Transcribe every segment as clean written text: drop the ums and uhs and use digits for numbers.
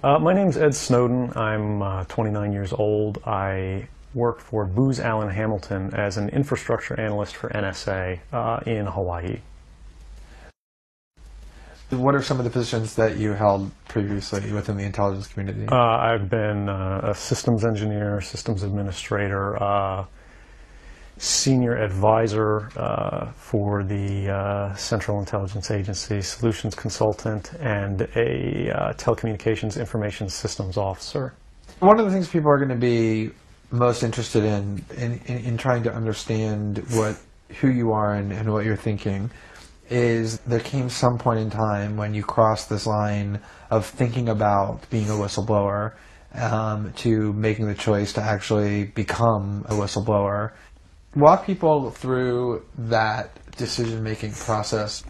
My name's Ed Snowden. I'm 29 years old. I work for Booz Allen Hamilton as an infrastructure analyst for NSA in Hawaii. What are some of the positions that you held previously within the intelligence community? I've been a systems engineer, systems administrator, senior advisor for the Central Intelligence Agency, solutions consultant, and a telecommunications information systems officer. One of the things people are going to be most interested in trying to understand who you are and what you're thinking is there came some point in time when you crossed this line of thinking about being a whistleblower to making the choice to actually become a whistleblower. Walk people through that decision-making process.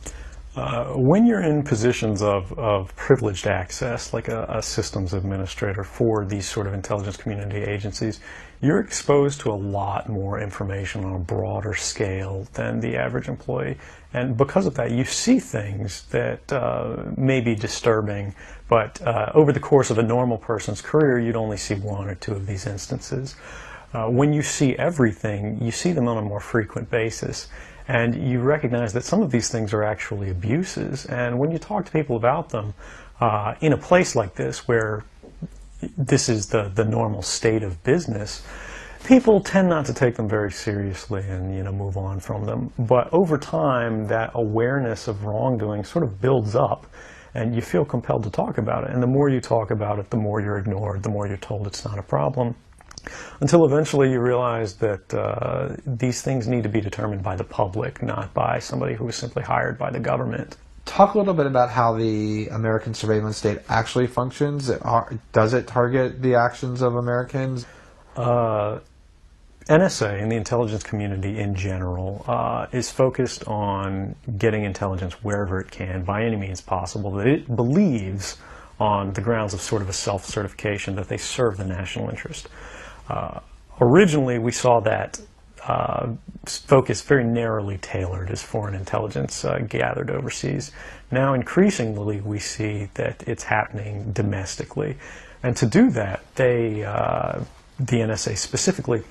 When you're in positions of privileged access, like a systems administrator for these sort of intelligence community agencies, you're exposed to a lot more information on a broader scale than the average employee. And because of that, you see things that may be disturbing, but over the course of a normal person's career, you'd only see one or two of these instances. When you see everything, you see them on a more frequent basis. And you recognize that some of these things are actually abuses. And when you talk to people about them, in a place like this where this is the normal state of business, people tend not to take them very seriously and move on from them. But over time, that awareness of wrongdoing sort of builds up, and you feel compelled to talk about it. And the more you talk about it, the more you're ignored, the more you're told it's not a problem, until eventually you realize that these things need to be determined by the public, not by somebody who is simply hired by the government. Talk a little bit about how the American surveillance state actually functions. Does it target the actions of Americans? NSA and the intelligence community in general is focused on getting intelligence wherever it can by any means possible that it believes, on the grounds of sort of a self-certification, that they serve the national interest. Originally, we saw that focus very narrowly tailored as foreign intelligence gathered overseas. Now, increasingly, we see that it's happening domestically. And to do that, the NSA specifically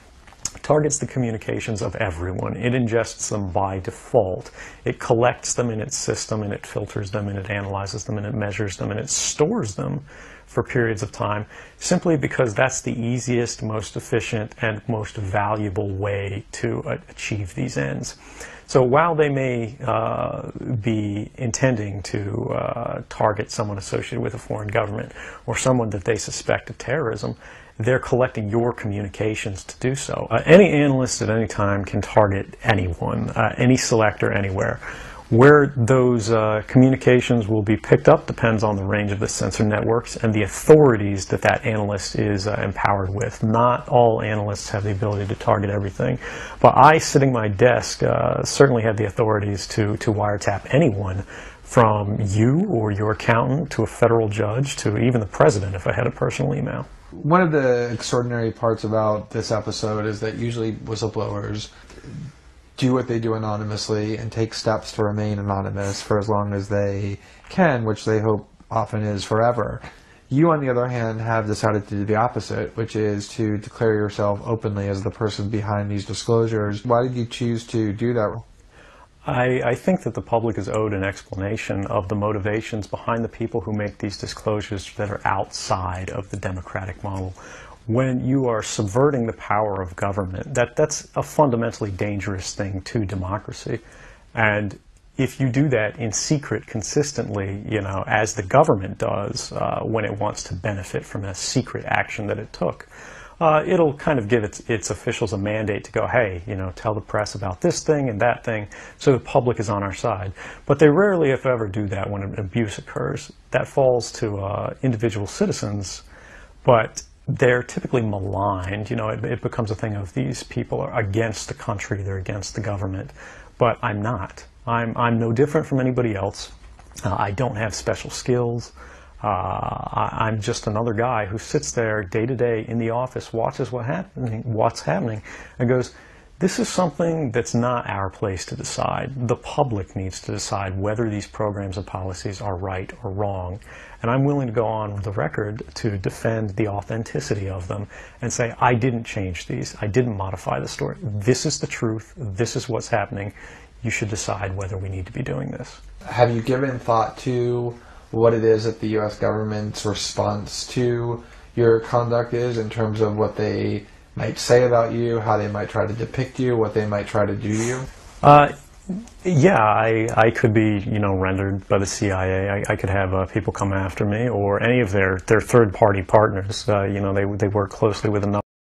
targets the communications of everyone. It ingests them by default. It collects them in its system, and it filters them, and it analyzes them, and it measures them, and it stores them for periods of time, simply because that's the easiest, most efficient, and most valuable way to achieve these ends. So while they may be intending to target someone associated with a foreign government or someone that they suspect of terrorism, they're collecting your communications to do so. Any analyst at any time can target anyone, any selector, anywhere. Where those communications will be picked up depends on the range of the sensor networks and the authorities that that analyst is empowered with. Not all analysts have the ability to target everything, but I, sitting at my desk, certainly have the authorities to wiretap anyone, from you or your accountant to a federal judge to even the president if I had a personal email. One of the extraordinary parts about this episode is that usually whistleblowers do what they do anonymously and take steps to remain anonymous for as long as they can, which they hope often is forever. You, on the other hand, have decided to do the opposite, which is to declare yourself openly as the person behind these disclosures. Why did you choose to do that? I think that the public is owed an explanation of the motivations behind the people who make these disclosures that are outside of the democratic model. When you are subverting the power of government, that's a fundamentally dangerous thing to democracy. And if you do that in secret consistently, as the government does when it wants to benefit from a secret action that it took, it'll kind of give its officials a mandate to go, hey, tell the press about this thing and that thing, so the public is on our side. But they rarely, if ever, do that when an abuse occurs. That falls to individual citizens, but they're typically maligned. It becomes a thing of these people are against the country, they're against the government. But I'm not. I'm no different from anybody else. I don't have special skills. I'm just another guy who sits there day to day in the office, watches what's happening, and goes, This is something that's not our place to decide. The public needs to decide whether these programs and policies are right or wrong. And I'm willing to go on the record to defend the authenticity of them and say, I didn't change these. I didn't modify the story. This is the truth. This is what's happening. You should decide whether we need to be doing this. Have you given thought to what it is that the U.S. government's response to your conduct is, in terms of what they might say about you, how they might try to depict you, what they might try to do to you? Yeah, I could be, rendered by the CIA. I could have people come after me, or any of their third-party partners. They work closely with a number